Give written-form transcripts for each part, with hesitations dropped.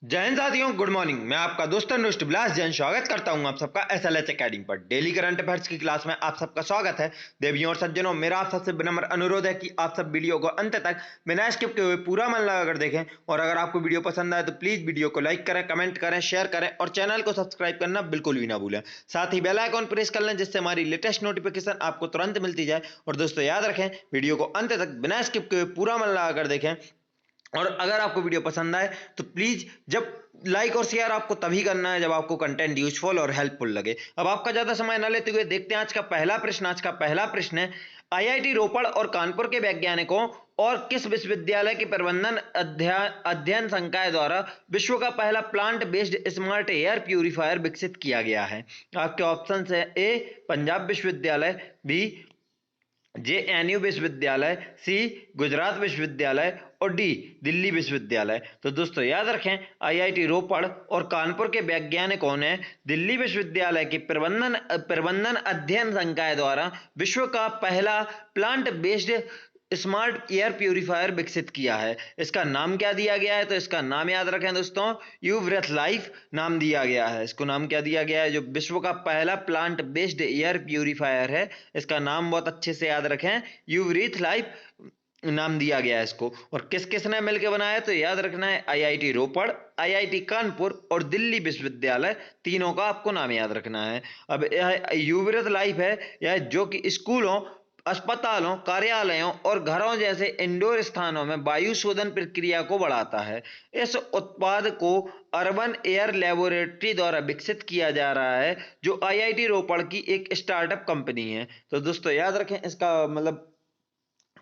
जय हिंद साथियों, good morning. मैं आपका दोस्त अनुष्ट बिलास जैन स्वागत करता हूं आप सबका एसएलएच एकेडमी पर। डेली करंट अफेयर्स की क्लास में आप सबका स्वागत है। देवियों और सज्जनों, मेरा आप सबसे विनम्र अनुरोध है कि आप सब वीडियो को अंत तक बिना स्किप किए हुए पूरा मन लगाकर देखें। और अगर आपको वीडियो पसंद आए तो प्लीज वीडियो को लाइक करें, कमेंट करें, शेयर करें और चैनल को सब्सक्राइब करना बिल्कुल भी ना भूलें। साथ ही बेल आइकॉन प्रेस कर लें जिससे हमारी लेटेस्ट नोटिफिकेशन आपको तुरंत मिलती जाए। और दोस्तों याद रखें, वीडियो को अंत तक बिना स्किप किए हुए पूरा मन लगाकर देखें। और अगर आपको वीडियो पसंद आए तो प्लीज जब लाइक और शेयर आपको तभी करना है जब आपको कंटेंट यूजफुल और हेल्पफुल लगे। अब आपका ज्यादा समय न लेते हुए देखते हैं आज का पहला प्रश्न। आज का पहला प्रश्न है, आईआईटी रोपड़ और कानपुर के वैज्ञानिकों और किस विश्वविद्यालय के प्रबंधन अध्ययन संकाय द्वारा विश्व का पहला plant based smart air purifier विकसित किया गया है? आपके ऑप्शन है ए पंजाब विश्वविद्यालय, बी जेएनयू विश्वविद्यालय, सी गुजरात विश्वविद्यालय और डी दिल्ली विश्वविद्यालय। तो दोस्तों याद रखें, आईआईटी रोपड़ और कानपुर के वैज्ञानिकों ने दिल्ली विश्वविद्यालय के प्रबंधन अध्ययन संकाय द्वारा विश्व का पहला plant based smart air purifier विकसित किया है। इसका नाम क्या दिया गया है? तो इसका नाम याद रखें दोस्तों, यू ब्रेथ लाइफ नाम दिया गया है। इसको नाम क्या दिया गया है? जो विश्व का पहला प्लांट बेस्ड एयर प्यूरिफायर है, इसका नाम बहुत अच्छे से याद रखें, यू ब्रीथ लाइफ नाम दिया गया है इसको। और किस किस ने मिलकर बनाया? तो याद रखना है आईआईटी रोपड़, आईआईटी कानपुर और दिल्ली विश्वविद्यालय, तीनों का आपको नाम याद रखना है। अब यह यूवरेज लाइफ है, यह जो कि स्कूलों, अस्पतालों, कार्यालयों और घरों जैसे इंडोर स्थानों में वायु शोधन प्रक्रिया को बढ़ाता है। इस उत्पाद को अर्बन एयर लेबोरेटरी द्वारा विकसित किया जा रहा है, जो आईआईटी रोपड़ की एक स्टार्टअप कंपनी है। तो दोस्तों याद रखें, इसका मतलब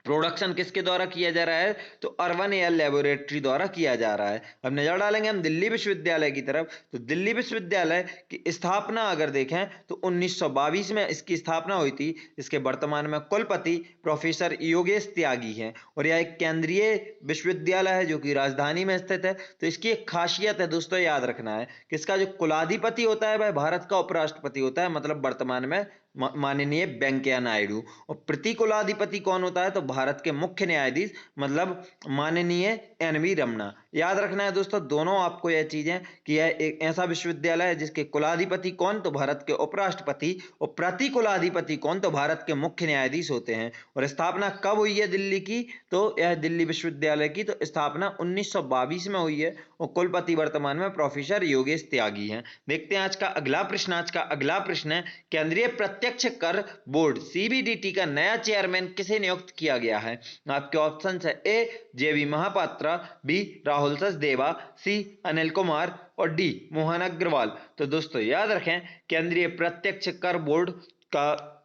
प्रोडक्शन किसके द्वारा किया जा रहा है? तो अर्बन एयर लेबोरेटरी द्वारा किया जा रहा है। अब नजर डालेंगे हम दिल्ली विश्वविद्यालय की तरफ। तो दिल्ली विश्वविद्यालय की स्थापना अगर देखें तो 1922 में इसकी स्थापना हुई थी। इसके वर्तमान में कुलपति प्रोफेसर योगेश त्यागी हैं और यह एक केंद्रीय विश्वविद्यालय है जो कि राजधानी में स्थित है। तो इसकी एक खासियत है दोस्तों, याद रखना है कि इसका जो कुलाधिपति होता है वह भारत का उपराष्ट्रपति होता है, मतलब वर्तमान में माननीय वेंकैया नायडू। और प्रतिकुलाधिपति कौन होता है? तो भारत के मुख्य न्यायाधीश, मतलब माननीय एनवी रमना। याद रखना है दोस्तों दोनों आपको यह चीजें कि यह एक ऐसा विश्वविद्यालय है जिसके कुलाधिपति कौन? तो भारत के उपराष्ट्रपति। और प्रतिकुलाधिपति कौन? तो भारत के मुख्य न्यायाधीश होते हैं। और स्थापना कब हुई है दिल्ली की? तो यह दिल्ली विश्वविद्यालय की तो स्थापना 1922 में हुई है और कुलपति वर्तमान में प्रोफेसर योगेश त्यागी हैं। देखते हैं आज का अगला प्रश्न। आज का अगला प्रश्न है, केंद्रीय प्रत्यक्ष कर बोर्ड सीबीडीटी का नया चेयरमैन किसे नियुक्त किया गया है? आपके ऑप्शन है ए जेबी महापात्रा, बी राहुल सचदेवा, सी अनिल कुमार और डी मोहन अग्रवाल। तो दोस्तों याद रखें, केंद्रीय प्रत्यक्ष कर बोर्ड का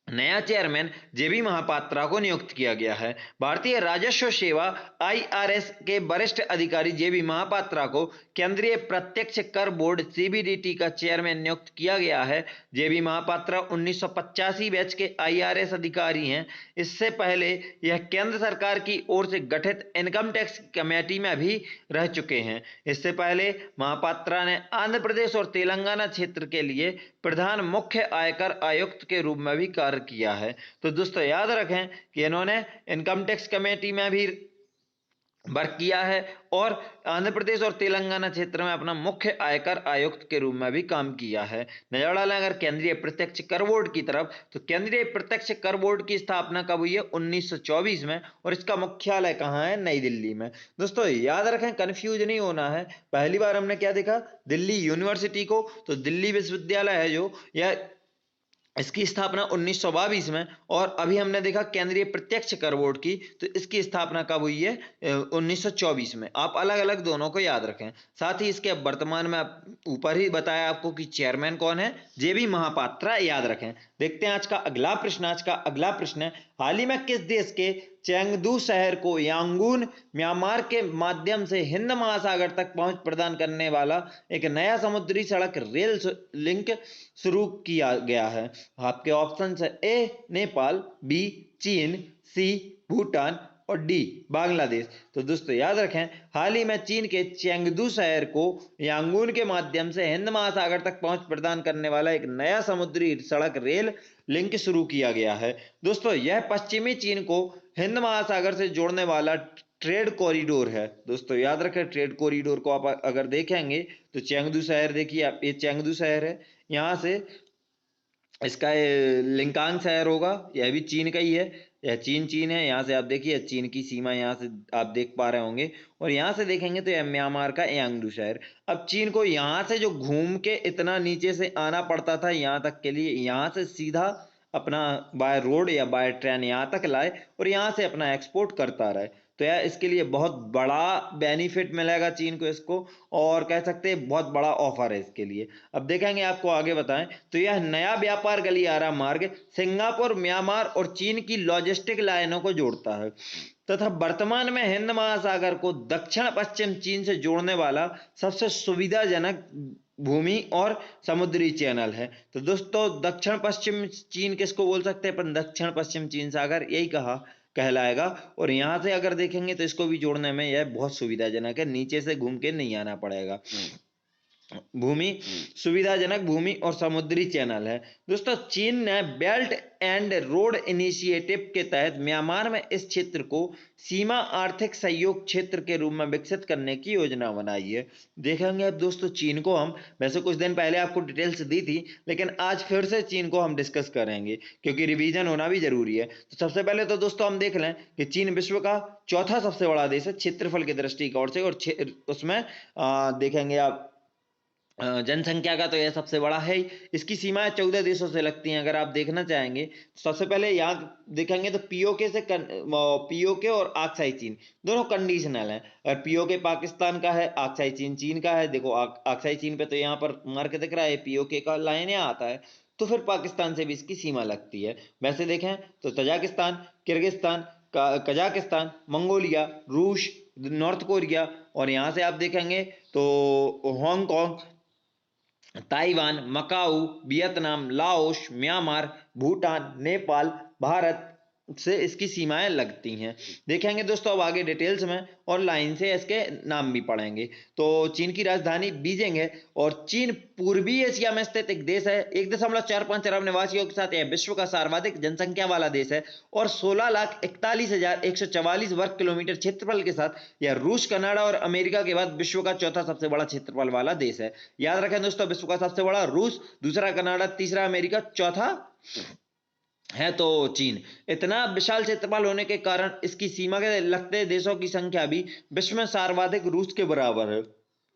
नया चेयरमैन जेबी महापात्रा को नियुक्त किया गया है। भारतीय राजस्व सेवा आईआरएस के वरिष्ठ अधिकारी जेबी महापात्रा को केंद्रीय प्रत्यक्ष कर बोर्ड सीबीडीटी का चेयरमैन नियुक्त किया गया है। जेबी महापात्रा 1985 बैच के आईआरएस अधिकारी हैं। इससे पहले यह केंद्र सरकार की ओर से गठित इनकम टैक्स कमेटी में भी रह चुके हैं। इससे पहले महापात्रा ने आंध्र प्रदेश और तेलंगाना क्षेत्र के लिए प्रधान मुख्य आयकर आयुक्त के रूप में भी कार्य किया है। तो दोस्तों याद रखें कि इन्होंने इनकम टैक्स कमेटी में भी वर्क किया है और आंध्र प्रदेश और तेलंगाना क्षेत्र में अपना मुख्य आयकर आयुक्त के रूप में भी काम किया है। नजर डालें अगर केंद्रीय प्रत्यक्ष कर बोर्ड की तरफ, तो केंद्रीय प्रत्यक्ष कर बोर्ड की स्थापना कब हुई है? 1924 में। और इसका मुख्यालय कहाँ है? नई दिल्ली में। दोस्तों याद रखें, कंफ्यूज नहीं होना है। पहली बार हमने क्या देखा? दिल्ली यूनिवर्सिटी को। तो दिल्ली विश्वविद्यालय है जो, यह इसकी स्थापना 1922 में। और अभी हमने देखा केंद्रीय प्रत्यक्ष कर बोर्ड की, तो इसकी स्थापना कब हुई है? 1924 में। आप अलग अलग दोनों को याद रखें। साथ ही इसके वर्तमान में ऊपर ही बताया आपको कि चेयरमैन कौन है? जेबी महापात्रा, याद रखें। देखते हैं आज का अगला प्रश्न। आज का अगला प्रश्न है, हाल ही में किस देश के चेंगदू शहर को यांगून म्यांमार के माध्यम से हिंद महासागर तक पहुंच प्रदान करने वाला एक नया समुद्री सड़क रेल लिंक शुरू किया गया है? आपके ऑप्शन है ए नेपाल, बी चीन, सी भूटान और डी बांग्लादेश। तो दोस्तों याद रखें, हाल ही में चीन के चेंगदू शहर को यांगून के माध्यम से हिंद महासागर तक पहुंच प्रदान करने वाला एक नया समुद्री सड़क रेल लिंक शुरू किया गया है। दोस्तों यह पश्चिमी चीन को हिंद महासागर से जोड़ने वाला ट्रेड कॉरिडोर है। दोस्तों याद रखें, ट्रेड कॉरिडोर को आप अगर देखेंगे तो चेंगदू शहर देखिए आप, ये चेंगदू शहर है, यहाँ से इसका ये लिंकांग शहर होगा, यह भी चीन का ही है। यह चीन है, यहाँ से आप देखिए चीन की सीमा यहाँ से आप देख पा रहे होंगे। और यहाँ से देखेंगे तो यह म्यांमार का यांगडू शहर। अब चीन को यहाँ से जो घूम के इतना नीचे से आना पड़ता था यहाँ तक के लिए, यहाँ से सीधा अपना बाय रोड या बाय ट्रेन यहाँ तक लाए और यहाँ से अपना एक्सपोर्ट करता रहे। तो यह इसके लिए बहुत बड़ा बेनिफिट मिलेगा चीन को इसको, और कह सकते हैं बहुत बड़ा ऑफर है इसके लिए। अब देखेंगे आपको आगे बताएं तो यह नया व्यापार गलियारा मार्ग सिंगापुर, म्यांमार और चीन की लॉजिस्टिक लाइनों को जोड़ता है तथा वर्तमान में हिंद महासागर को दक्षिण पश्चिम चीन से जोड़ने वाला सबसे सुविधाजनक भूमि और समुद्री चैनल है। तो दोस्तों दक्षिण पश्चिम चीन किसको बोल सकते हैं अपन, दक्षिण पश्चिम चीन सागर यही कहा कहलाएगा। और यहाँ से अगर देखेंगे तो इसको भी जोड़ने में यह बहुत सुविधाजनक है, नीचे से घूम के नहीं आना पड़ेगा। भूमि सुविधाजनक भूमि और समुद्री चैनल है। दोस्तों चीन ने बेल्ट एंड रोड इनिशिएटिव के तहत म्यांमार में इस क्षेत्र को सीमा आर्थिक सहयोग क्षेत्र के रूप में विकसित करने की योजना बनाई है। देखेंगे अब दोस्तों चीन को हम, वैसे कुछ दिन पहले आपको डिटेल्स दी थी लेकिन आज फिर से चीन को हम डिस्कस करेंगे क्योंकि रिवीजन होना भी जरूरी है। तो सबसे पहले तो दोस्तों हम देख लें कि चीन विश्व का चौथा सबसे बड़ा देश है क्षेत्रफल की दृष्टिकोण से, और उसमें देखेंगे आप जनसंख्या का तो यह सबसे बड़ा है। इसकी सीमाएं 14 देशों से लगती हैं। अगर आप देखना चाहेंगे तो सबसे पहले यहाँ देखेंगे तो पीओके से पीओके और आक्साई चीन दोनों कंडीशनल हैं। अगर पीओके पाकिस्तान का है, आक्साई चीन चीन का है, देखो आक्साई चीन पे तो यहाँ पर मार्क दिख रहा है, पीओके का लाइन यहाँ आता है, तो फिर पाकिस्तान से भी इसकी सीमा लगती है। वैसे देखें तो तजाकिस्तान, किर्गिस्तान, कजाकिस्तान, मंगोलिया, रूस, नॉर्थ कोरिया, और यहाँ से आप देखेंगे तो Hong Kong, Taiwan, Macau, Vietnam, Laos, Myanmar, Bhutan, Nepal, Bharat से इसकी सीमाएं लगती हैं। देखेंगे दोस्तों अब आगे डिटेल्स में और लाइन से इसके नाम भी पढ़ेंगे। तो चीन की राजधानी बीजिंग है और चीन पूर्वी एशिया में स्थित एक देश है। 1.45 अरब निवासियों के साथ यह विश्व का सर्वाधिक जनसंख्या वाला देश है और 16,41,144 वर्ग किलोमीटर क्षेत्रफल के साथ यह रूस, कनाडा और अमेरिका के बाद विश्व का चौथा सबसे बड़ा क्षेत्रफल वाला देश है। याद रखें दोस्तों, विश्व का सबसे बड़ा रूस, दूसरा कनाडा, तीसरा अमेरिका, चौथा है तो चीन। इतना विशाल क्षेत्रफल होने के कारण इसकी सीमा के लगते देशों की संख्या भी विश्व में सर्वाधिक रूस के बराबर है।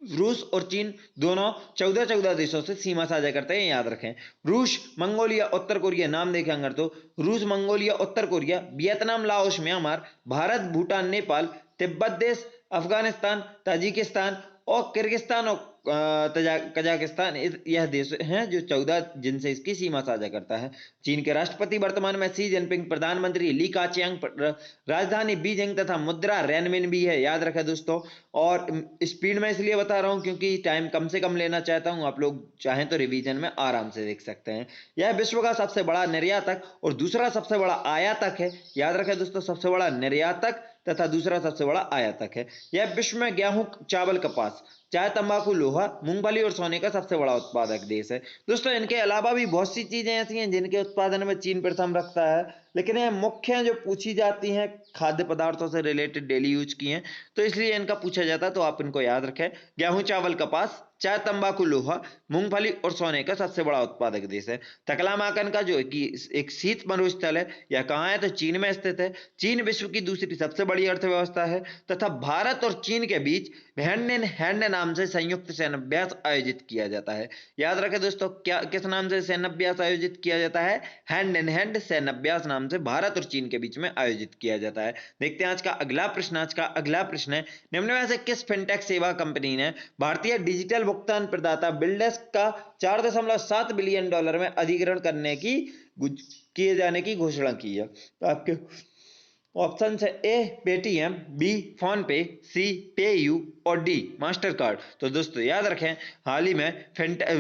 रूस और चीन दोनों 14 देशों से सीमा साझा करते हैं, याद रखें। रूस, मंगोलिया, उत्तर कोरिया, नाम देखें अगर तो रूस, मंगोलिया, उत्तर Korea, Vietnam, Laos, Myanmar, Bharat, Bhutan, Nepal, Tibet देश, अफगानिस्तान, ताजिकिस्तान और किर्गिस्तान और कजाकिस्तान यह देश हैं जो 14 जिनसे इसकी सीमा साझा करता है। चीन के राष्ट्रपति वर्तमान में शी जिनपिंग, प्रधानमंत्री ली काचियांग, राजधानी बीजिंग तथा मुद्रा रेनमिन भी है, याद रखें दोस्तों। और स्पीड में इसलिए बता रहा हूं क्योंकि टाइम कम से कम लेना चाहता हूं, आप लोग चाहें तो रिवीजन में आराम से देख सकते हैं। यह विश्व का सबसे बड़ा निर्यातक और दूसरा सबसे बड़ा आयातक है, याद रखें दोस्तों, सबसे बड़ा निर्यातक तथा दूसरा सबसे बड़ा आयातक है। यह विश्व में गेहूं, चावल, कपास, चाय, तंबाकू, लोहा, मूंगफली और सोने का सबसे बड़ा उत्पादक देश है। दोस्तों इनके अलावा भी बहुत सी चीजें ऐसी हैं जिनके उत्पादन में चीन प्रथम रखता है, लेकिन यह मुख्य जो पूछी जाती हैं खाद्य पदार्थों से रिलेटेड डेली यूज की हैं, तो इसलिए इनका पूछा जाता है, तो आप इनको याद रखें। गेहूं, चावल, कपास, चाय, तंबाकू, लोहा, मूंगफली और सोने का सबसे बड़ा उत्पादक देश है। तकलामाकन का जो कि एक शीत मरुस्थल है, यह कहाँ है तो चीन में स्थित है। चीन विश्व की दूसरी सबसे बड़ी अर्थव्यवस्था है तथा भारत और चीन के बीच हैंड इन हैंड नाम से संयुक्त सैन्याभ्यास आयोजित किया जाता है। याद रखें दोस्तों, क्या किस नाम से सैन्याभ्यास आयोजित किया जाता है? हैंड इन हैंड सैन्याभ्यास नाम से भारत और चीन के बीच में आयोजित किया जाता है। देखते हैं आज का अगला प्रश्न। आज का अगला प्रश्न है, निम्न में से किस फिनटेक सेवा कंपनी ने भारतीय डिजिटल भुगतान प्रदाता बिलडेस्क का $4.7 बिलियन में अधिग्रहण करने की किए जाने की घोषणा की है? तो आपके ऑप्शन है ए पेटीएम, बी फोन पे, सी पेयू और डी मास्टर कार्ड। तो दोस्तों याद रखें, हाल ही में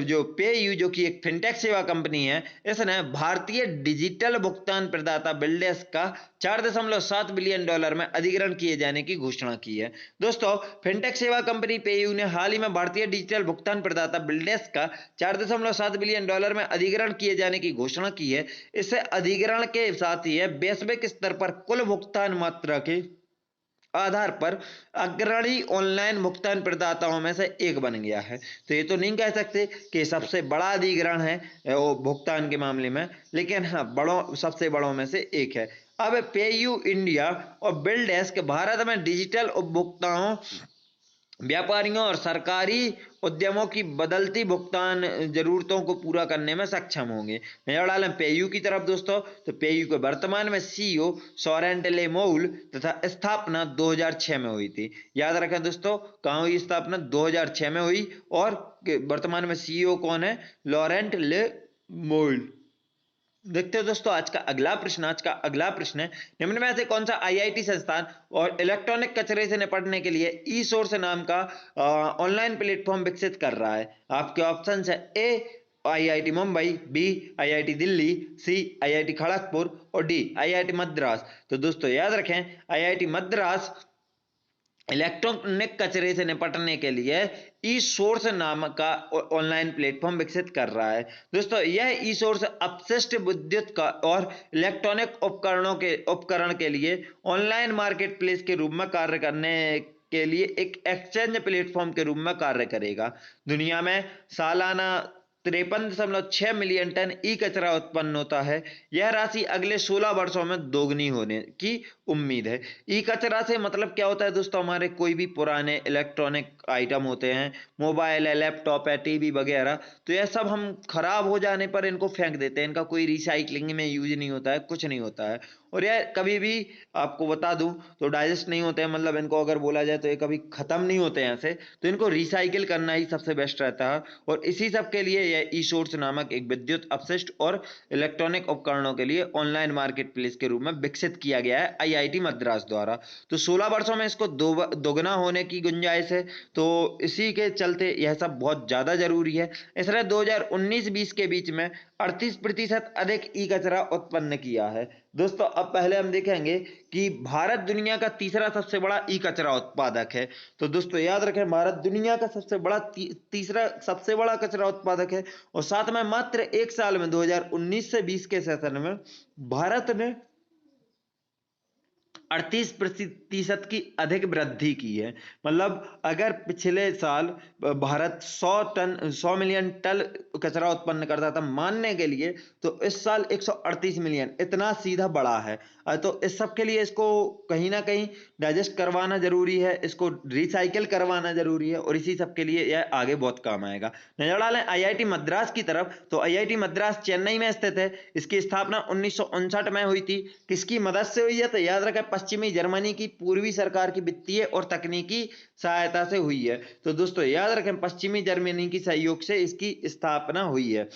जो पेयू जो कि एक फिनटेक सेवा कंपनी है, इसने भारतीय डिजिटल भुगतान प्रदाता बिलडेस्क का $4.7 बिलियन में अधिग्रहण किए जाने की घोषणा की है। दोस्तों फिनटेक सेवा कंपनी पेयू ने हाल ही में भारतीय डिजिटल भुगतान प्रदाता बिलडेस्क का $4.7 बिलियन में अधिग्रहण किए जाने की घोषणा की है। इससे अधिग्रहण के साथ ही वैश्विक स्तर पर कुल भुगतान मात्रा के आधार पर अग्रणी ऑनलाइन भुगतान प्रदाताओं में से एक बन गया है। तो ये तो नहीं कह सकते कि सबसे बड़ा अधिग्रहण है वो भुगतान के मामले में, लेकिन हाँ बड़ों सबसे बड़ों में से एक है। अब पेयू इंडिया और बिल डेस्क भारत में डिजिटल उपभोक्ताओं, व्यापारियों और सरकारी उद्यमों की बदलती भुगतान जरूरतों को पूरा करने में सक्षम होंगे। नजर डालें पेयू की तरफ दोस्तों, तो पेयू के वर्तमान में सीईओ सोरेन लेमोउल तथा स्थापना 2006 में हुई थी। याद रखें दोस्तों, कहाँ हुई स्थापना? 2006 में हुई। और वर्तमान में सीईओ कौन है? लॉरेंट ले मोइल। देखते हो दोस्तों आज का अगला प्रश्न। आज का अगला प्रश्न है, निम्न में से कौन सा आईआईटी संस्थान और इलेक्ट्रॉनिक कचरे से निपटने के लिए ई सोर्स नाम का ऑनलाइन प्लेटफॉर्म विकसित कर रहा है? आपके ऑप्शन है A IIT Mumbai, B IIT Delhi, C IIT Kharagpur और डी आईआईटी मद्रास। तो दोस्तों याद रखें, आईआईटी मद्रास इलेक्ट्रॉनिक कचरे से निपटने के लिए ई सोर्स नाम का ऑनलाइन प्लेटफॉर्म विकसित कर रहा है। दोस्तों यह ई सोर्स अपशिष्ट विद्युत का और इलेक्ट्रॉनिक उपकरण के लिए ऑनलाइन मार्केट प्लेस के रूप में कार्य करने के लिए एक एक्सचेंज प्लेटफॉर्म के रूप में कार्य करेगा। दुनिया में सालाना 53.6 मिलियन टन ई कचरा उत्पन्न होता है। यह राशि अगले 16 वर्षों में दोगुनी होने की उम्मीद है। ई कचरा से मतलब क्या होता है दोस्तों? हमारे कोई भी पुराने इलेक्ट्रॉनिक आइटम होते हैं, मोबाइल है, लैपटॉप है, टीवी वगैरह, तो यह सब हम खराब हो जाने पर इनको फेंक देते हैं। इनका कोई रिसाइकलिंग में यूज नहीं होता है, कुछ नहीं होता है। और यह कभी भी आपको बता दूं तो डाइजेस्ट नहीं होते हैं, मतलब इनको अगर बोला जाए तो ये कभी खत्म नहीं होते हैं ऐसे। तो इनको रिसाइकिल करना ही सबसे बेस्ट रहता है। और इसी सब के लिए यह ई सोर्स नामक एक विद्युत अपशिष्ट और इलेक्ट्रॉनिक उपकरणों के लिए ऑनलाइन मार्केट प्लेस के रूप में विकसित किया गया है आईआईटी मद्रास द्वारा। तो 16 वर्षों में इसको दोगुना होने की गुंजाइश है। तो इसी के चलते यह सब बहुत ज्यादा जरूरी है। इसने 2019-20 के बीच में 38% अधिक ई कचरा उत्पन्न किया है। दोस्तों अब पहले हम देखेंगे कि भारत दुनिया का तीसरा सबसे बड़ा ई कचरा उत्पादक है। तो दोस्तों याद रखें, भारत दुनिया का सबसे बड़ा तीसरा सबसे बड़ा कचरा उत्पादक है। और साथ में मात्र एक साल में 2019 से 20 के सेशन में भारत ने 38% की अधिक वृद्धि की है। मतलब अगर पिछले साल भारत 100 मिलियन टन कचरा उत्पन्न करता था मानने के लिए, तो इस साल 138 मिलियन, इतना सीधा बढ़ा है। तो इस सब के लिए इसको कहीं ना कहीं डाइजेस्ट करवाना जरूरी है, इसको रिसाइकिल करवाना जरूरी है, और इसी सब के लिए यह आगे बहुत काम आएगा। नजर डालें आईआईटी मद्रास की तरफ, तो आईआईटी मद्रास चेन्नई में स्थित है। इसकी स्थापना 1959 में हुई थी। किसकी मदद से हुई है? तो याद रखें, पश्चिमी जर्मनी की पूर्वी सरकार की वित्तीय और तकनीकी सहायता से हुई है। तो दोस्तों याद रखें, पश्चिमी जर्मनी की सहयोग से इसकी स्थापना हुई है।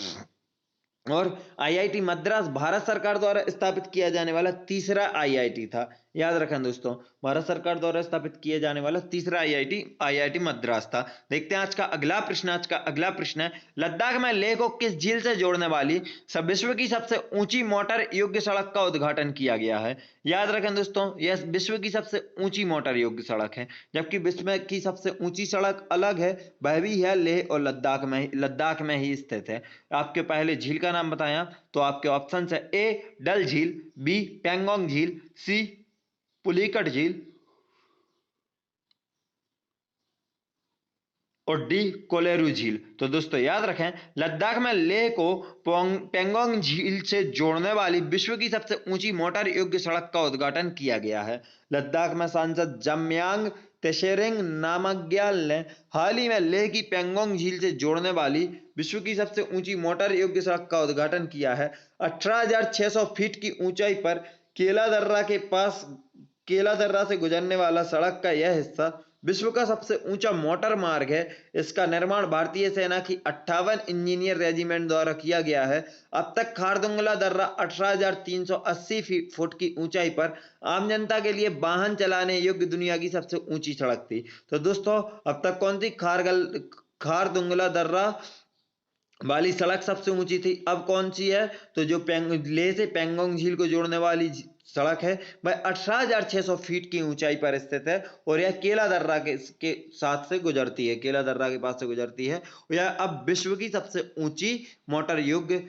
और आईआईटी मद्रास भारत सरकार द्वारा स्थापित किया जाने वाला तीसरा आईआईटी था। याद रखें दोस्तों, भारत सरकार द्वारा स्थापित किया जाने वाला तीसरा आईआईटी मद्रास था। देखते हैं आज का अगला प्रश्न। आज का अगला प्रश्न है, लद्दाख में लेह को किस झील से जोड़ने वाली विश्व की सबसे ऊंची मोटर योग्य सड़क का उद्घाटन किया गया है? याद रखें दोस्तों, यह विश्व की सबसे ऊंची मोटर योग्य सड़क है, जबकि विश्व की सबसे ऊंची सड़क अलग है, वह भी है लेह और लद्दाख में ही स्थित है। आपके पहले झील का नाम बताया, तो आपके ऑप्शन है ए डल झील, बी पेंगोंग झील, सी पुलिकट झील और डी कोलेरू झील। तो दोस्तों याद रखें, लद्दाख में लेह को पेंगोंग झील से जोड़ने वाली विश्व की सबसे ऊंची मोटर योग्य सड़क का उद्घाटन किया गया है। लद्दाख में सांसद जम्यांग त्शेरिंग नामग्याल ने हाल ही में लेह की पेंगोंग झील से जोड़ने वाली विश्व की सबसे ऊंची मोटर योग्य सड़क का उद्घाटन किया है। 18,600 फीट की ऊंचाई पर केला दर्रा के पास केला दर्रा से गुजरने वाला सड़क का यह हिस्सा विश्व का सबसे ऊंचा मोटर मार्ग है। इसका निर्माण भारतीय सेना की 58 इंजीनियर रेजिमेंट द्वारा किया गया है। अब तक खारदुंगला दर्रा 18,380 फुट की ऊंचाई पर आम जनता के लिए वाहन चलाने योग्य दुनिया की सबसे ऊंची सड़क थी। तो दोस्तों अब तक कौन सी खारदुंगला दर्रा वाली सड़क सबसे ऊंची थी, अब कौन सी है? तो जो लेह से पेंगोंग झील को जोड़ने वाली सड़क है वह 18,600 फीट की ऊंचाई पर स्थित है। और यह केला दर्रा के साथ से गुजरती है, केला दर्रा के पास से गुजरती है। यह अब विश्व की सबसे ऊंची मोटर योग्य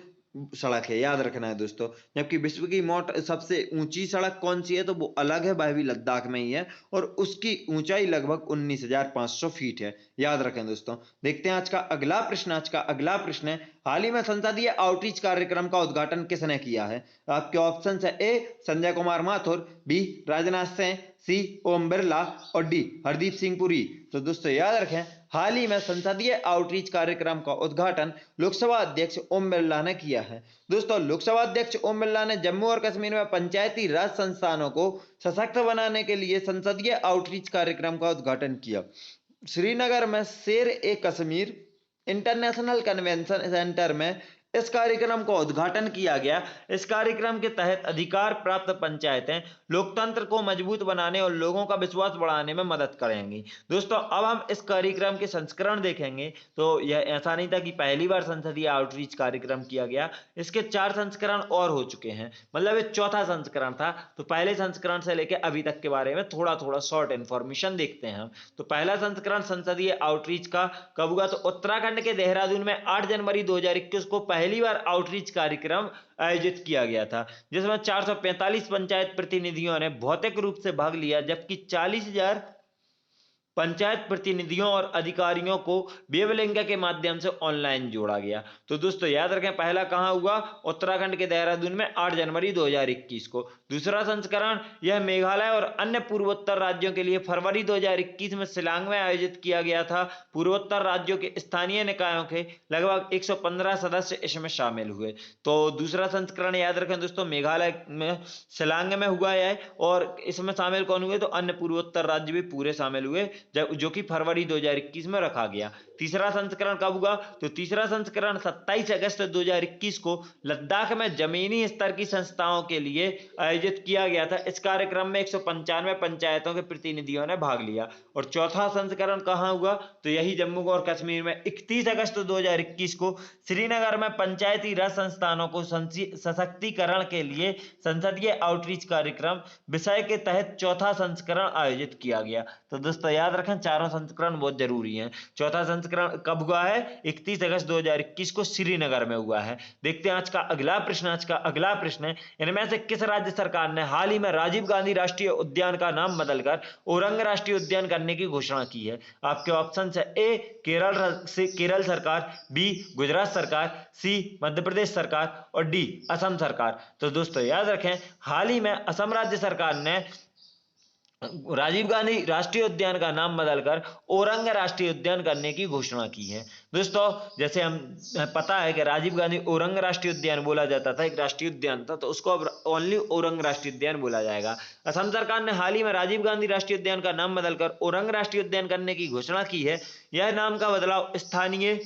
सड़क है, याद रखना है दोस्तों। जबकि विश्व की सबसे ऊंची सड़क कौन सी है, तो वो अलग है, वह भी लद्दाख में ही है और उसकी ऊंचाई लगभग 19,500 फीट है, याद रखें दोस्तों। देखते हैं आज का अगला प्रश्न। आज का अगला प्रश्न है, हाल ही में संसदीय आउटरीच कार्यक्रम का उद्घाटन किसने किया है? आपके ऑप्शन है, ए संजय कुमार माथुर, बी राजनाथ सिंह, सी ओम बिरला और डी हरदीप सिंह पुरी। तो दोस्तों याद रखें, हाल ही में संसदीय आउटरीच कार्यक्रम का उद्घाटन लोकसभा अध्यक्ष ओम बिरला ने किया है। दोस्तों लोकसभा अध्यक्ष ओम बिरला ने जम्मू और कश्मीर में पंचायती राज संस्थानों को सशक्त बनाने के लिए संसदीय आउटरीच कार्यक्रम का उद्घाटन किया। श्रीनगर में शेर ए कश्मीर इंटरनेशनल कन्वेंशन सेंटर में इस कार्यक्रम का उद्घाटन किया गया। इस कार्यक्रम के तहत अधिकार प्राप्त पंचायतें लोकतंत्र को मजबूत बनाने और लोगों का विश्वास बढ़ाने में मदद करेंगी। दोस्तों अब हम इस कार्यक्रम के संस्करण देखेंगे तो यह ऐसा नहीं था कि पहली बार संसदीय आउटरीच कार्यक्रम किया गया, इसके 4 संस्करण और हो चुके हैं, मतलब ये चौथा संस्करण था। तो पहले संस्करण से लेकर अभी तक के बारे में थोड़ा थोड़ा शॉर्ट इन्फॉर्मेशन देखते हैं हम। तो पहला संस्करण संसदीय आउटरीच का कब हुआ, तो उत्तराखंड के देहरादून में 8 जनवरी 2021 को पहली बार आउटरीच कार्यक्रम आयोजित किया गया था, जिसमें 445 पंचायत प्रतिनिधियों ने भौतिक रूप से भाग लिया, जबकि 40,000 पंचायत प्रतिनिधियों और अधिकारियों को वेबलिंक के माध्यम से ऑनलाइन जोड़ा गया। तो दोस्तों याद रखें, पहला कहां हुआ, उत्तराखंड के देहरादून में 8 जनवरी 2021 को। दूसरा संस्करण यह मेघालय और अन्य पूर्वोत्तर राज्यों के लिए फरवरी 2021 में शिलांग में आयोजित किया गया था। पूर्वोत्तर राज्यों के स्थानीय निकायों के लगभग 115 सदस्य इसमें शामिल हुए। तो दूसरा संस्करण याद रखें दोस्तों, मेघालय में शिलांग में हुआ है और इसमें शामिल कौन हुए, तो अन्य पूर्वोत्तर राज्य भी पूरे शामिल हुए, जो कि फरवरी 2021 में रखा गया। तीसरा संस्करण कब हुआ, तो तीसरा संस्करण 27 अगस्त 2021 को लद्दाख में जमीनी स्तर की संस्थाओं के लिए आयोजित किया गया था। इस कार्यक्रम में 195 पंचायतों के प्रतिनिधियों ने भाग लिया। और चौथा संस्करण कहां हुआ, तो यही जम्मू और कश्मीर में 31 अगस्त 2021 को श्रीनगर में पंचायती राज संस्थानों को सशक्तिकरण के लिए संसदीय आउटरीच कार्यक्रम विषय के तहत चौथा संस्करण आयोजित किया गया। तो दोस्तों याद रखें, चारों संस्करण बहुत जरूरी हैं। चौथा संस्करण कब हुआ है, 31 अगस्त 2021 को श्रीनगर में हुआ है। देखते हैं आज का अगला प्रश्न। आज का अगला प्रश्न है, इनमें से किस राज्य सरकार ने हाल ही में राजीव गांधी राष्ट्रीय उद्यान का नाम बदलकर ओरंग राष्ट्रीय उद्यान करने की घोषणा की है? आपके ऑप्शन है, ए केरल सरकार, बी गुजरात सरकार, सी मध्य प्रदेश सरकार और डी असम सरकार। तो दोस्तों याद रखें, हाल ही में असम राज्य सरकार ने राजीव गांधी राष्ट्रीय उद्यान का नाम बदलकर ओरंग राष्ट्रीय उद्यान करने की घोषणा की है। दोस्तों जैसे हम पता है कि राजीव गांधी ओरंग राष्ट्रीय उद्यान बोला जाता था, एक राष्ट्रीय उद्यान था, तो उसको अब ओनली ओरंग राष्ट्रीय उद्यान बोला जाएगा। असम सरकार ने हाल ही में राजीव गांधी राष्ट्रीय उद्यान का नाम बदलकर ओरंग राष्ट्रीय उद्यान करने की घोषणा की है। यह नाम का बदलाव स्थानीय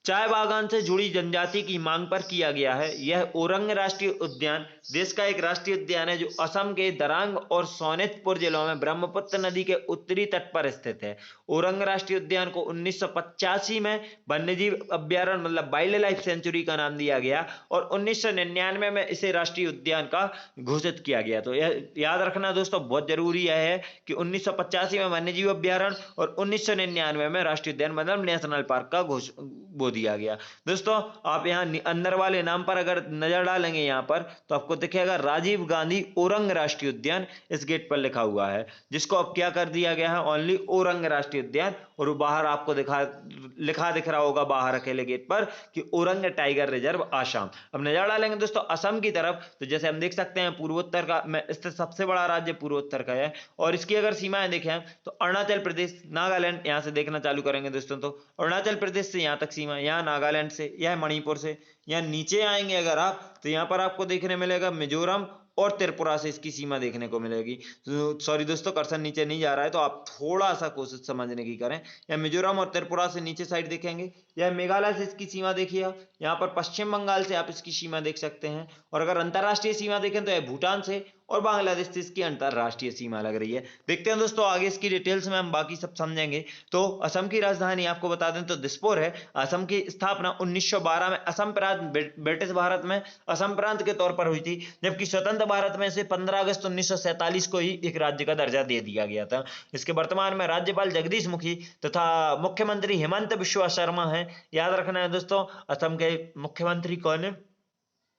चाय बागान से जुड़ी जनजाति की मांग पर किया गया है। यह ओरंग राष्ट्रीय उद्यान देश का एक राष्ट्रीय उद्यान है जो असम के दरांग और सोनितपुर जिलों में ब्रह्मपुत्र नदी के उत्तरी तट पर स्थित है। ओरंग राष्ट्रीय उद्यान को 1985 में वन्यजीव अभ्यारण्य मतलब वाइल्ड लाइफ सेंचुरी का नाम दिया गया और 1999 में इसे राष्ट्रीय उद्यान का घोषित किया गया। तो यह याद रखना दोस्तों बहुत जरूरी है कि 1985 में वन्यजीव अभ्यारण्य और 1999 में राष्ट्रीय उद्यान मतलब नेशनल पार्क का वो दिया गया। दोस्तों आप यहाँ अंदर वाले नाम पर अगर नजर डालेंगे यहाँ पर तो आपको दिखेगा राजीव गांधी ओरंग राष्ट्रीय उद्यान इस गेट पर लिखा हुआ है, जिसको अब क्या कर दिया गया है, ओनली ओरंग राष्ट्रीय उद्यान। और बाहर आपको लिखा दिख रहा होगा बाहर अकेले गेट पर कि ओरंग टाइगर रिजर्व आसाम। अब नजर डालेंगे दोस्तों असम की तरफ, तो जैसे हम देख सकते हैं पूर्वोत्तर का में स्थित सबसे बड़ा राज्य पूर्वोत्तर का है और इसकी अगर सीमाएं देखें तो अरुणाचल प्रदेश, नागालैंड, यहाँ से देखना चालू करेंगे दोस्तों तो अरुणाचल प्रदेश से यहाँ तक सीमा, यहाँ नागालैंड से, यह मणिपुर से। यहाँ नीचे आएंगे अगर आप तो यहाँ पर आपको देखने मिलेगा मिजोरम और त्रिपुरा से इसकी सीमा देखने को मिलेगी। तो सॉरी दोस्तों कर्सर नीचे नहीं जा रहा है तो आप थोड़ा सा कोशिश समझने की करें। या मिजोरम और त्रिपुरा से नीचे साइड देखेंगे, या मेघालय से इसकी सीमा देखिए, यहाँ पर पश्चिम बंगाल से आप इसकी सीमा देख सकते हैं। और अगर अंतरराष्ट्रीय सीमा देखें तो यह भूटान से और बांग्लादेश से इसकी अंतरराष्ट्रीय सीमा लग रही है। देखते हैं दोस्तों आगे इसकी डिटेल्स में हम बाकी सब समझेंगे। तो असम की राजधानी आपको बता दें तो दिसपुर है। असम की स्थापना 1912 में असम प्रांत ब्रिटिश भारत में असम प्रांत के तौर पर हुई थी, जबकि स्वतंत्र भारत में इसे 15 अगस्त 1947 को ही एक राज्य का दर्जा दे दिया गया था। इसके वर्तमान में राज्यपाल जगदीश मुखी तथा मुख्यमंत्री हेमंत बिश्वा शर्मा है। याद रखना है दोस्तों असम के मुख्यमंत्री कौन है,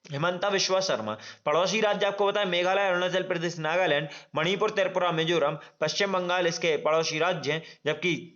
हिमंता विश्वा शर्मा। पड़ोसी राज्य आपको बताएं मेघालय, अरुणाचल प्रदेश, नागालैंड, मणिपुर, त्रिपुरा, मिजोरम, पश्चिम बंगाल इसके पड़ोसी राज्य हैं। जबकि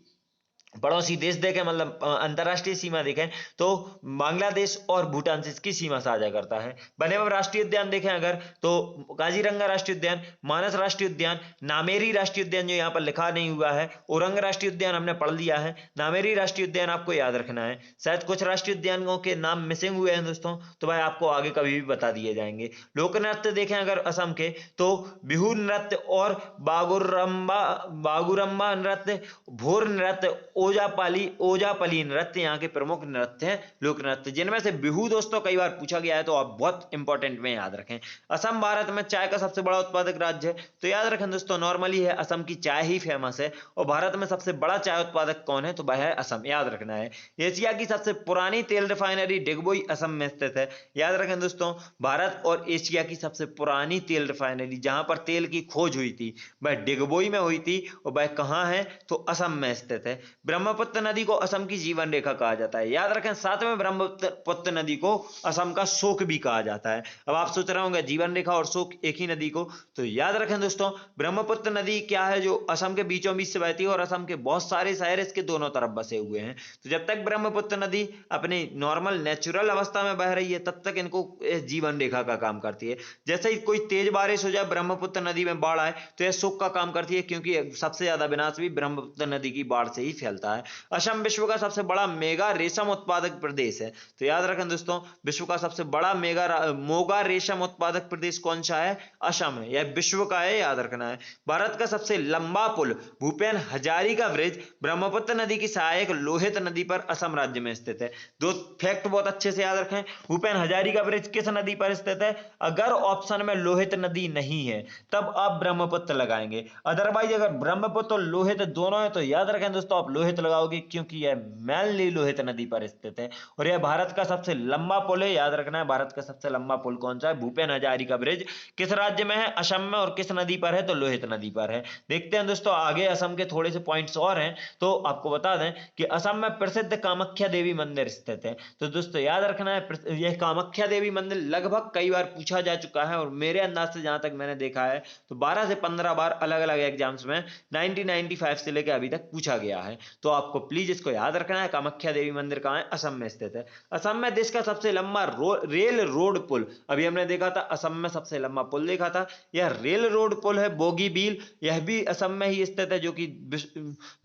पड़ोसी देश देखें, मतलब अंतरराष्ट्रीय सीमा देखें तो बांग्लादेश और भूटान से इसकी सीमा साझा करता है। बने हुए राष्ट्रीय उद्यान देखें अगर तो काजीरंगा राष्ट्रीय उद्यान, मानस राष्ट्रीय उद्यान, नामेरी राष्ट्रीय उद्यान जो यहाँ पर लिखा नहीं हुआ है, औरंग राष्ट्रीय उद्यान हमने पढ़ लिया है, नामेरी राष्ट्रीय उद्यान आपको याद रखना है। शायद कुछ राष्ट्रीय उद्यानों के नाम मिसिंग हुए हैं दोस्तों, तो भाई आपको आगे कभी भी बता दिए जाएंगे। लोक नृत्य देखें अगर असम के तो बिहू नृत्य और बागुरम्बा नृत्य, भोर नृत्य, ओजापली नृत्य यहाँ के प्रमुख नृत्य हैं, लोक नृत्य, जिनमें से बिहू दोस्तों कई बार पूछा गया है तो आप बहुत इंपॉर्टेंट में याद रखें। असम भारत में चाय का सबसे बड़ा उत्पादक राज्य है, तो याद रखें दोस्तों नॉर्मली है असम की चाय ही फेमस है। और भारत में सबसे बड़ा चाय उत्पादक कौन है, तो वह है असम, याद रखना है। एशिया की सबसे पुरानी तेल रिफाइनरी डिगबोई असम में स्थित है, याद रखें दोस्तों। भारत और एशिया की सबसे पुरानी तेल रिफाइनरी जहां पर तेल की खोज हुई थी वह डिगबोई में हुई थी, और वह कहां है, तो असम में स्थित है। ब्रह्मपुत्र नदी को असम की जीवन रेखा कहा जाता है, याद रखें। साथ में ब्रह्मपुत्र नदी को असम का शोक भी कहा जाता है। अब आप सोच रहे होंगे जीवन रेखा और शोक एक ही नदी को, तो याद रखें दोस्तों ब्रह्मपुत्र नदी क्या है, जो असम के बीचों बीच से बहती है और असम के बहुत सारे शहर इसके दोनों तरफ बसे हुए हैं। तो जब तक ब्रह्मपुत्र नदी अपनी नॉर्मल नेचुरल अवस्था में बह रही है तब तक इनको जीवन रेखा का काम करती है। जैसे ही कोई तेज बारिश हो जाए, ब्रह्मपुत्र नदी में बाढ़ आए, तो यह शोक का काम करती है, क्योंकि सबसे ज्यादा विनाश भी ब्रह्मपुत्र नदी की बाढ़ से ही फैलता है। असम विश्व का सबसे बड़ा मेगा रेशम उत्पादक प्रदेश है, तो याद रखें दोस्तों विश्व का सबसे बड़ा मोगा रेशम उत्पादक प्रदेश कौन सा है, असम है, यह विश्व का है, याद रखना है। भारत का सबसे लंबा पुल भूपेन हजारिका ब्रिज ब्रह्मपुत्र नदी की सहायक लोहित नदी पर असम राज्य में स्थित है। दो फैक्ट बहुत अच्छे से याद रखें, भूपेन हजारिका ब्रिज किस नदी पर स्थित है, अगर ऑप्शन में लोहित नदी नहीं है तब आप ब्रह्मपुत्र लगाएंगे, अदरवाइज अगर ब्रह्मपुत्र और लोहित दोनों है तो याद रखें दोस्तों आप लोहित लगाओगे, क्योंकि यह मेनली लोहित नदी पर स्थित है। और यह भारत का सबसे लंबा पुल है, याद रखना है भारत का सबसे लंबा पुल कौन सा है, भूपेन हजारिका ब्रिज किस राज्य में है, असम में, और किस नदी पर है, तो लोहित नदी पर है। देखते हैं दोस्तों आगे असम के थोड़े से पॉइंट्स और हैं, तो आपको बता दें कि असम में प्रसिद्ध कामाख्या देवी मंदिर स्थित है। तो दोस्तों याद रखना है यह कामाख्या देवी मंदिर लगभग कई बार पूछा जा चुका है, और मेरे अंदाज से जहां तक मैंने देखा है तो 12 से 15 बार अलग अलग एग्जाम्स में 1995 से लेकर अभी तक पूछा गया है। तो आपको प्लीज इसको याद रखना है, कामाख्या देवी मंदिर कहां है, असम में स्थित है। असम में देश का सबसे लंबा रेल रोड पुल, अभी हमने देखा था असम में सबसे लंबा पुल देखा था, यह रेल रोड पुल है बोगीबील, यह भी असम में ही स्थित है, जो कि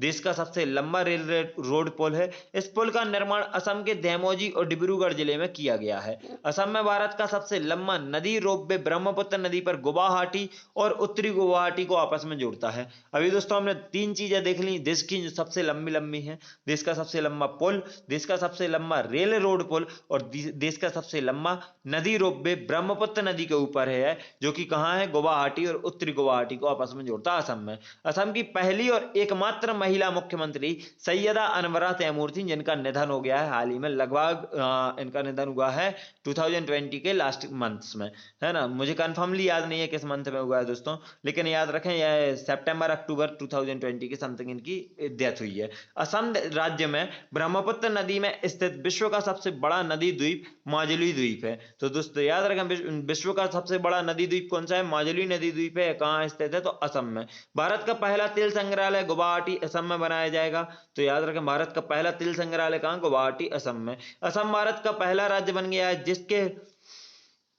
देश का सबसे लंबा रेल रोड पुल है। इस पुल का निर्माण असम के धेमाजी और डिब्रूगढ़ जिले में किया गया है। असम में भारत का सबसे लंबा नदी रोपवे ब्रह्मपुत्र नदी पर गुवाहाटी और उत्तरी गुवाहाटी को आपस में जोड़ता है। अभी दोस्तों हमने तीन चीजें देख ली, देश की जो सबसे लंबी लंबी है, देश का सबसे लंबा पुल, देश का सबसे लंबा रेल रोड पुल, और देश का सबसे लंबा नदी रोपवे ब्रह्मपुत्र नदी के ऊपर है, जो कि कहां है, गुवाहाटी और उत्तरी गुवाहाटी को आपस में जोड़ता है असम में। असम की पहली और एकमात्र महिला मुख्यमंत्री सैयदा अनवरा तैमूर थी, जिनका निधन हो गया है हाल ही में, लगभग इनका निधन हुआ है 2020 के लास्ट मंथ्स में, है ना। मुझे कंफर्मली याद नहीं है किस मंथ में हुआ है दोस्तों, लेकिन याद रखें यह सितंबर अक्टूबर 2020 की समथिंग इनकी डेथ हुई है। असम राज्य में ब्रह्मपुत्र नदी में स्थित विश्व का सबसे बड़ा नदी द्वीप माजुली द्वीप है। तो दोस्तों याद रखें विश्व का सबसे बड़ा नदी द्वीप कौन सा है, माजुली नदी द्वीप है, कहां स्थित है, तो असम में। भारत का पहला तेल संग्रहालय गुवाहाटी असम में बनाया जाएगा, तो याद रखें भारत का पहला तेल संग्रहालय कहां, गुवाहाटी असम में। असम भारत का पहला राज्य बन गया है जिसके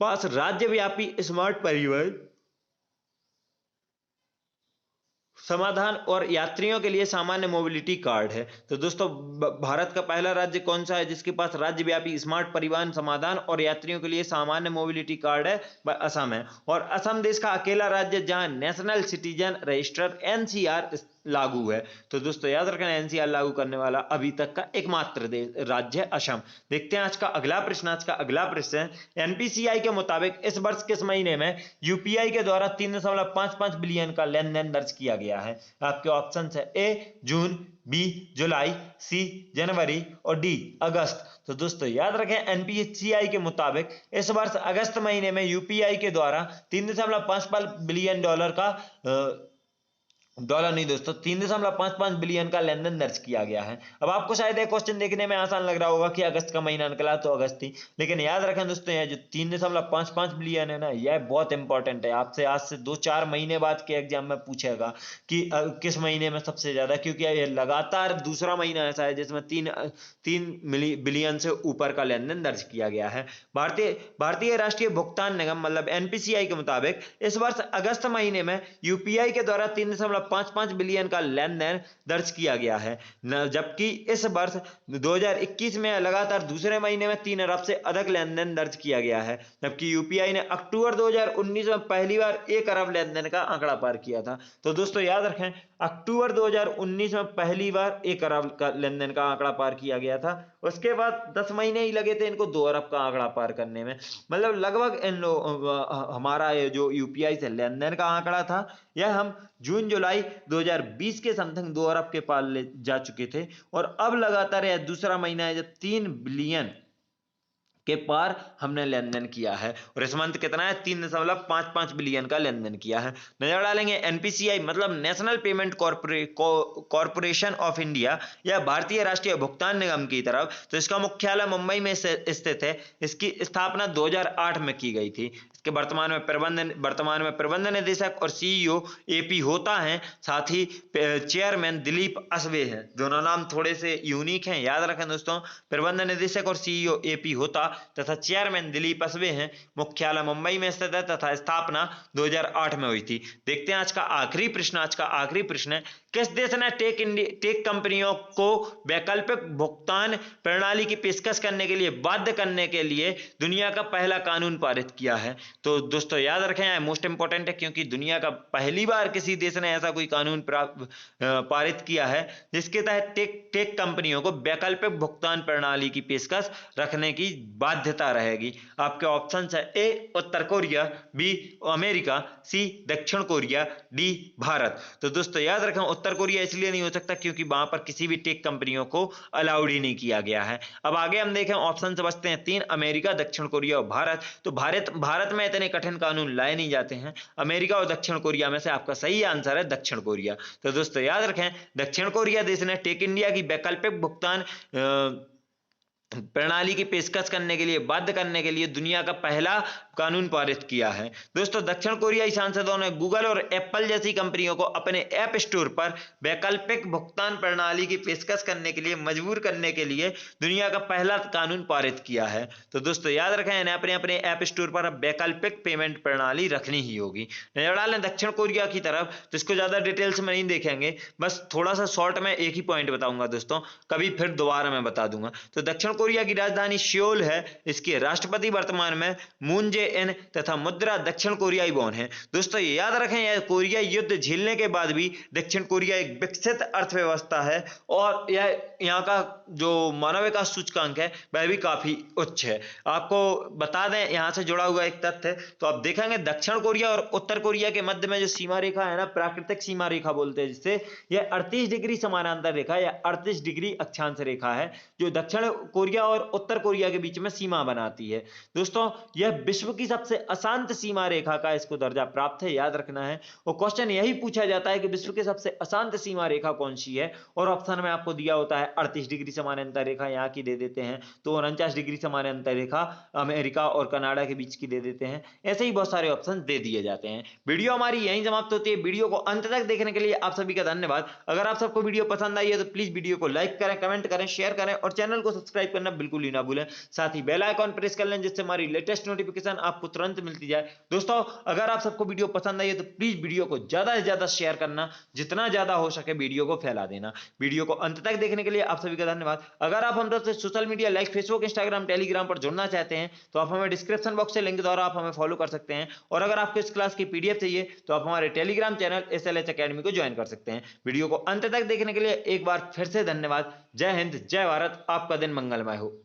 पास राज्यव्यापी स्मार्ट परिवहन समाधान और यात्रियों के लिए सामान्य मोबिलिटी कार्ड है। तो दोस्तों भारत का पहला राज्य कौन सा है जिसके पास राज्यव्यापी स्मार्ट परिवहन समाधान और यात्रियों के लिए सामान्य मोबिलिटी कार्ड है, वह असम है। और असम देश का अकेला राज्य जहां नेशनल सिटीजन रजिस्टर एनसीआर लागू है। तो दोस्तों याद रखना एनसीआर लागू करने वाला अभी तक का एकमात्र राज्य है असम। देखते हैं आज का अगला प्रश्न। आज का अगला प्रश्न है एनपीसीआई के मुताबिक इस वर्ष किस महीने में यूपीआई के द्वारा 3.55 बिलियन का लेन देन दर्ज किया गया है। आपके ऑप्शन है ए जून, बी जुलाई, सी जनवरी और डी अगस्त। तो दोस्तों याद रखें एनपीसीआई के मुताबिक इस वर्ष अगस्त महीने में यूपीआई के द्वारा $3.55 बिलियन का डॉलर नहीं दोस्तों, 3.55 बिलियन का लेन देन दर्ज किया गया है। अब आपको शायद एक क्वेश्चन देखने में आसान लग रहा होगा कि अगस्त का महीना निकला तो अगस्त थी, लेकिन याद रखें दोस्तों यह जो 3.55 बिलियन है ना, यह बहुत इंपॉर्टेंट है। आपसे आज से 2-4 महीने बाद के एग्जाम में पूछेगा कि किस महीने में सबसे ज्यादा, क्योंकि ये लगातार दूसरा महीना ऐसा है जिसमें 3 बिलियन से ऊपर का लेन देन दर्ज किया गया है। भारतीय भारतीय राष्ट्रीय भुगतान निगम मतलब एनपीसीआई के मुताबिक इस वर्ष अगस्त महीने में यूपीआई के द्वारा 3.55 बिलियन का लेन देन दर्ज किया गया है, जबकि इस वर्ष 2021 में लगातार दूसरे महीने में 3 अरब से अधिक लेन देन दर्ज किया गया है, जबकि यूपीआई ने अक्टूबर 2019 में पहली बार 1 अरब लेन देन का आंकड़ा पार किया था। तो दोस्तों याद रखें, अक्टूबर 2019 में पहली बार 1 अरब का लेन देन का आंकड़ा पार किया गया था। उसके बाद 10 महीने ही लगे थे इनको 2 अरब का आंकड़ा पार करने में। मतलब लगभग हमारा ये जो यूपीआई से लेन देन का आंकड़ा था, यह हम जून जुलाई 2020 के समथिंग 2 अरब के पार ले जा चुके थे, और अब लगातार यह दूसरा महीना है जब 3 बिलियन के पार हमने लेन देन किया है। और इस मंथ कितना है, 3.55 बिलियन का लेन देन किया है। नजर डालेंगे एनपीसीआई मतलब national payment corporation of India या भारतीय राष्ट्रीय भुगतान निगम की तरफ, तो इसका मुख्यालय मुंबई में स्थित है। इसकी स्थापना 2008 में की गई थी। इसके वर्तमान में प्रबंध निदेशक और सीईओ एपी होता है, साथ ही चेयरमैन दिलीप असवे हैं। दोनों नाम थोड़े से यूनिक हैं, याद रखें दोस्तों। प्रबंध निदेशक और सीईओ एपी होता तथा चेयरमैन दिलीप असवे हैं। मुख्यालय मुंबई में स्थित है तथा स्थापना 2008 में हुई थी। देखते हैं आज का आखिरी प्रश्न है, किस देश ने टेक कंपनियों को वैकल्पिक भुगतान प्रणाली की पेशकश करने के लिए बाध्य करने के लिए दुनिया का पहला कानून पारित किया है? तो दोस्तों याद रखें, यह मोस्ट इंपोर्टेंट है, क्योंकि दुनिया का पहली बार किसी देश ने ऐसा कोई कानून पारित किया है जिसके तहत टेक कंपनियों को वैकल्पिक भुगतान प्रणाली की पेशकश रखने की बाध्यता रहेगी। आपके ऑप्शन है ए उत्तर कोरिया, बी अमेरिका, सी दक्षिण कोरिया, डी भारत। तो दोस्तों याद रखें, उत्तर कोरिया इसलिए नहीं हो सकता क्योंकि वहां पर किसी भी टेक कंपनियों को अलाउड ही नहीं किया गया है। अब आगे हम देखें, ऑप्शन से बचते हैं 3, अमेरिका, दक्षिण कोरिया और भारत। तो भारत में इतने कठिन कानून लाए नहीं जाते हैं। अमेरिका और दक्षिण कोरिया में से आपका सही आंसर है दक्षिण कोरिया। तो दोस्तों याद रखें, दक्षिण कोरिया देश ने टेक इंडिया की वैकल्पिक भुगतान प्रणाली की पेशकश करने के लिए बाध्य करने के लिए दुनिया का पहला कानून पारित किया है। दोस्तों दक्षिण कोरियाई सांसदों ने गूगल और एप्पल जैसी कंपनियों को अपने ऐप स्टोर पर वैकल्पिक भुगतान प्रणाली की पेशकश करने के लिए मजबूर करने के लिए दुनिया का पहला कानून पारित किया है। तो दोस्तों याद रखें, इन्हें अपने अपने ऐप स्टोर पर वैकल्पिक पेमेंट प्रणाली रखनी ही होगी। नजर डालें दक्षिण कोरिया की तरफ, तो इसको ज्यादा डिटेल्स में नहीं देखेंगे, बस थोड़ा सा शॉर्ट में एक ही पॉइंट बताऊंगा दोस्तों, कभी फिर दोबारा मैं बता दूंगा। तो दक्षिण कोरिया की राजधानी सियोल है। इसके राष्ट्रपति वर्तमान में मून जे इन तथा मुद्रा दक्षिण कोरियाई वॉन है। दोस्तों ये याद रखें, यह कोरिया युद्ध झेलने के बाद भी दक्षिण कोरिया एक विकसित अर्थव्यवस्था है और यह यहाँ का जो मानव विकास सूचकांक है वह भी काफी उच्च है। आपको बता दें यहाँ से जुड़ा हुआ एक तथ्य, तो आप देखेंगे दक्षिण कोरिया और उत्तर कोरिया के मध्य में जो सीमा रेखा है ना, प्राकृतिक सीमा रेखा बोलते हैं जिससे, यह 38 डिग्री समानांतर रेखा या 38 डिग्री अक्षांश रेखा है जो दक्षिण कोरिया और उत्तर कोरिया के बीच में सीमा बनाती है। दोस्तों यह विश्व की सबसे अशांत सीमा रेखा का इसको दर्जा प्राप्त है, याद रखना है। और क्वेश्चन यही पूछा जाता है कि विश्व की सबसे अशांत सीमा रेखा कौन सी है, और ऑप्शन में आपको दिया होता है 38 डिग्री समानांतर रेखा यहाँ की दे देते हैं, तो 49 डिग्री समानांतर रेखा अमेरिका और कनाडा के बीच की दे देते हैं। ऐसे ही बहुत सारे ऑप्शन दे दिए जाते हैं। वीडियो हमारी यहीं समाप्त होती है। वीडियो को अंत तक देखने के लिए आप सभी का धन्यवाद। अगर आप सबको वीडियो पसंद आई है तो प्लीज वीडियो को लाइक करें, कमेंट करें, शेयर करें और चैनल को सब्सक्राइब करना बिल्कुल ही ना भूलें। साथ ही बेल आइकॉन प्रेस कर लें जिससे हमारी लेटेस्ट नोटिफिकेशन आपको तुरंत मिलती जाए। दोस्तों अगर आप सबको वीडियो पसंद आई है तो प्लीज वीडियो को ज्यादा से ज्यादा शेयर करना, जितना ज्यादा हो सके वीडियो को फैला देना। वीडियो को अंत तक देखने के लिए आप सभी का धन्यवाद। अगर आप हम सबसे social media like Facebook, Instagram, Telegram पर जुड़ना चाहते हैं तो आप हमें डिस्क्रिप्शन बॉक्स से लिंक द्वारा आप हमें फॉलो कर सकते हैं, और अगर आपको इस क्लास की पीडीएफ चाहिए तो आप हमारे टेलीग्राम चैनल SLH अकेडमी को ज्वाइन कर सकते हैं। वीडियो को अंत तक देखने के लिए एक बार फिर से धन्यवाद। जय हिंद, जय भारत, आपका दिन मंगलमय हो।